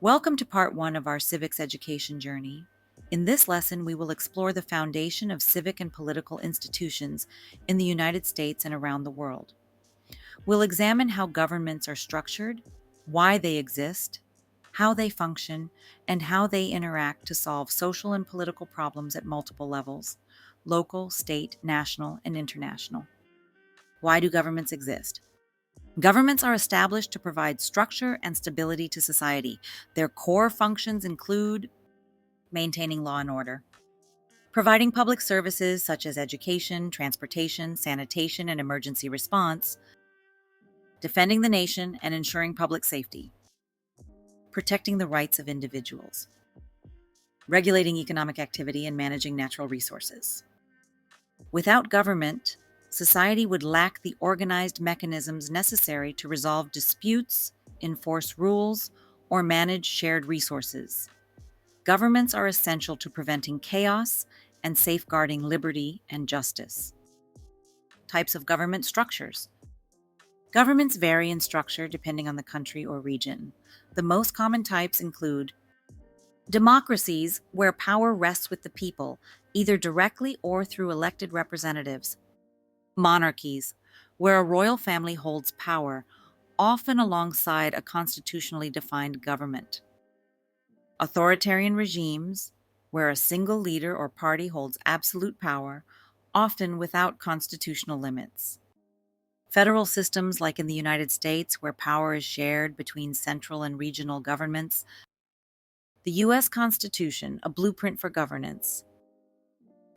Welcome to part one of our civics education journey. In this lesson, we will explore the foundation of civic and political institutions in the United States and around the world. We'll examine how governments are structured, why they exist, how they function, and how they interact to solve social and political problems at multiple levels: local, state, national, and international. Why do governments exist? Governments are established to provide structure and stability to society. Their core functions include maintaining law and order, providing public services such as education, transportation, sanitation, and emergency response, defending the nation and ensuring public safety, protecting the rights of individuals, regulating economic activity, and managing natural resources. Without government, society would lack the organized mechanisms necessary to resolve disputes, enforce rules, or manage shared resources. Governments are essential to preventing chaos and safeguarding liberty and justice. Types of government structures. Governments vary in structure depending on the country or region. The most common types include democracies, where power rests with the people, either directly or through elected representatives. Monarchies, where a royal family holds power, often alongside a constitutionally defined government. Authoritarian regimes, where a single leader or party holds absolute power, often without constitutional limits. Federal systems, like in the United States, where power is shared between central and regional governments. The U.S. Constitution, a blueprint for governance.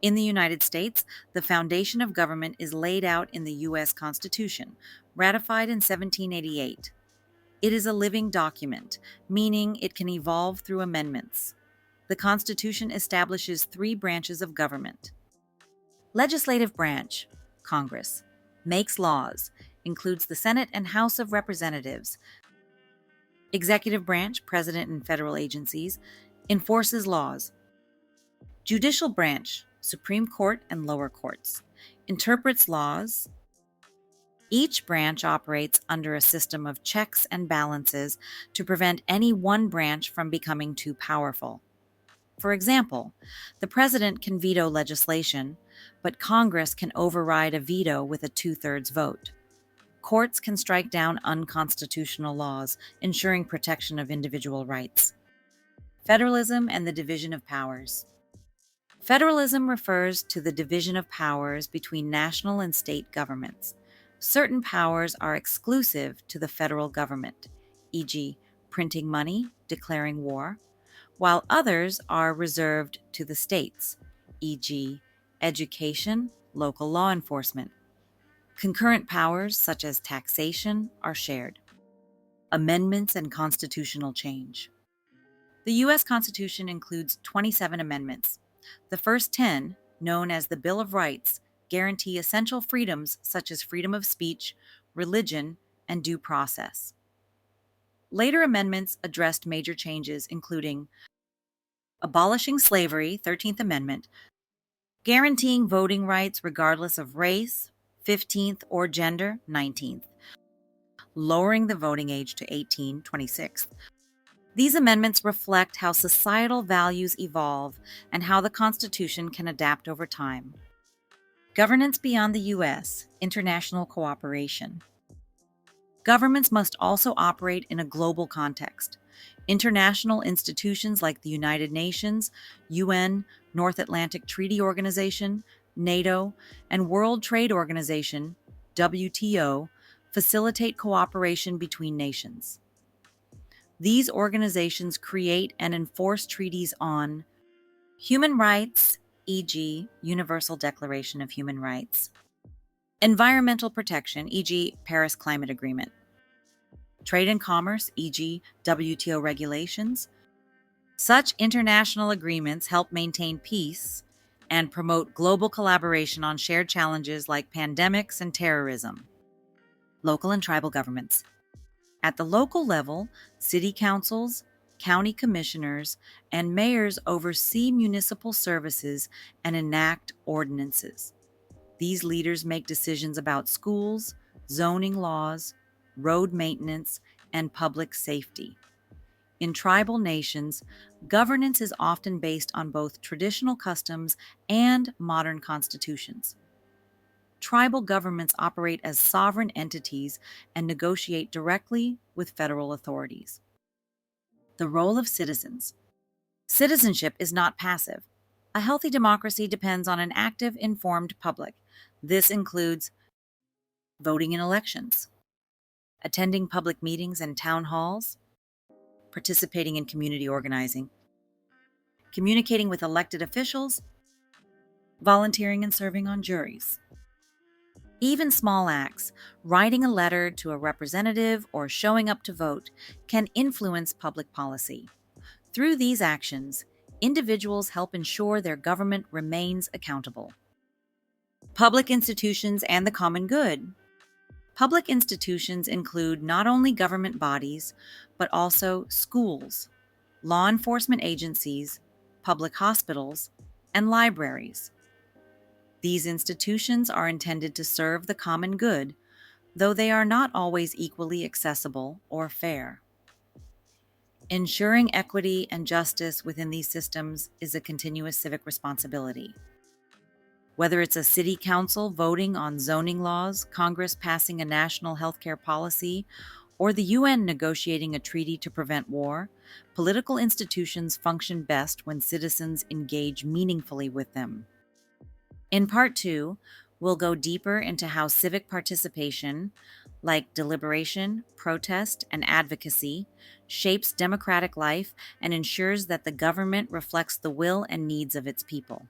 In the United States, the foundation of government is laid out in the U.S. Constitution, ratified in 1788. It is a living document, meaning it can evolve through amendments. The Constitution establishes three branches of government. Legislative branch, Congress, makes laws, includes the Senate and House of Representatives. Executive branch, President and federal agencies, enforces laws. Judicial branch, Supreme Court and lower courts, interprets laws. Each branch operates under a system of checks and balances to prevent any one branch from becoming too powerful. For example, the president can veto legislation, but Congress can override a veto with a 2/3 vote. Courts can strike down unconstitutional laws, ensuring protection of individual rights. Federalism and the division of powers. Federalism refers to the division of powers between national and state governments. Certain powers are exclusive to the federal government, e.g., printing money, declaring war, while others are reserved to the states, e.g., education, local law enforcement. Concurrent powers, such as taxation, are shared. Amendments and constitutional change. The U.S. Constitution includes 27 amendments. The first 10, known as the Bill of Rights, guarantee essential freedoms such as freedom of speech, religion, and due process. Later amendments addressed major changes, including abolishing slavery, 13th Amendment, guaranteeing voting rights regardless of race, 15th, or gender, 19th, lowering the voting age to 18, 26th. These amendments reflect how societal values evolve and how the Constitution can adapt over time. Governance beyond the U.S., international cooperation. Governments must also operate in a global context. International institutions like the United Nations, UN, North Atlantic Treaty Organization, NATO, and World Trade Organization, WTO, facilitate cooperation between nations. These organizations create and enforce treaties on human rights, e.g., Universal Declaration of Human Rights, environmental protection, e.g., Paris Climate Agreement, trade and commerce, e.g., WTO regulations. Such international agreements help maintain peace and promote global collaboration on shared challenges like pandemics and terrorism. Local and tribal governments. At the local level, city councils, county commissioners, and mayors oversee municipal services and enact ordinances. These leaders make decisions about schools, zoning laws, road maintenance, and public safety. In tribal nations, governance is often based on both traditional customs and modern constitutions. Tribal governments operate as sovereign entities and negotiate directly with federal authorities. The role of citizens. Citizenship is not passive. A healthy democracy depends on an active, informed public. This includes voting in elections, attending public meetings and town halls, participating in community organizing, communicating with elected officials, volunteering and serving on juries. Even small acts, writing a letter to a representative or showing up to vote, can influence public policy. Through these actions, individuals help ensure their government remains accountable. Public institutions and the common good. Public institutions include not only government bodies, but also schools, law enforcement agencies, public hospitals, and libraries. These institutions are intended to serve the common good, though they are not always equally accessible or fair. Ensuring equity and justice within these systems is a continuous civic responsibility. Whether it's a city council voting on zoning laws, Congress passing a national healthcare policy, or the UN negotiating a treaty to prevent war, political institutions function best when citizens engage meaningfully with them. In Part 2, we'll go deeper into how civic participation, like deliberation, protest, and advocacy, shapes democratic life and ensures that the government reflects the will and needs of its people.